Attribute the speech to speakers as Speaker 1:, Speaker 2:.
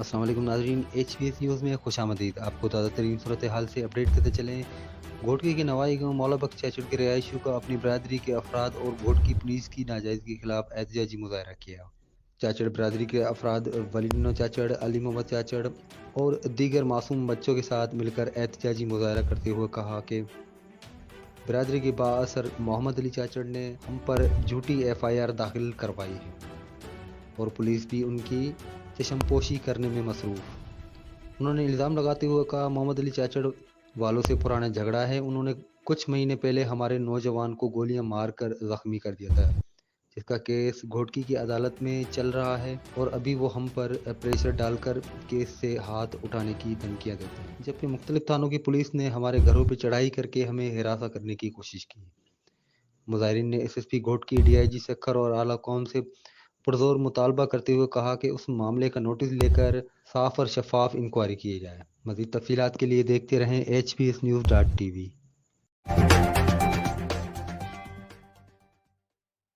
Speaker 1: السلام علیکم ناظرین، ایچ پی ایس نیوز میں خوش آمدید۔ آپ کو تازہ ترین صورتحال سے اپڈیٹ کرتے چلیں۔ گھوٹکی کے نوائی گاؤں مولا بخش چاچڑ کے رہائشیوں کا اپنی برادری کے افراد اور گھوٹکی پولیس کی ناجائزگی کے خلاف احتجاجی مظاہرہ کیا۔ چاچڑ برادری کے افراد ولیڈنو چاچڑ، علی محمد چاچڑ اور دیگر معصوم بچوں کے ساتھ مل کر احتجاجی مظاہرہ کرتے ہوئے کہا کہ برادری کے بااثر محمد علی چاچڑ نے ہم پر جھوٹی ایف آئی آر داخل کروائی ہے اور پولیس بھی ان کی چشم پوشی کرنے میں مصروف۔ انہوں نے الزام لگاتے ہوئے کہا محمد علی چاچڑ والوں سے پرانا جھگڑا ہے۔ انہوں نے کچھ مہینے پہلے ہمارے نوجوان کو گولیاں مار کر زخمی کر دیا تھا، جس کا کیس گھوٹکی کی عدالت میں چل رہا ہے اور ابھی وہ ہم پر پریشر ڈال کر کیس سے ہاتھ اٹھانے کی دھمکیاں دیتے ہیں، جبکہ مختلف تھانوں کی پولیس نے ہمارے گھروں پہ چڑھائی کر کے ہمیں ہراساں کرنے کی کوشش کی۔ مظاہرین نے S S P Ghotki, D I G Sukkur اور اعلیٰ قوم سے پرزور مطالبہ کرتے ہوئے کہا کہ اس معاملے کا نوٹس لے کر صاف اور شفاف انکوائری کی جائے۔ مزید تفصیلات کے لیے دیکھتے رہیں HPSnews.tv۔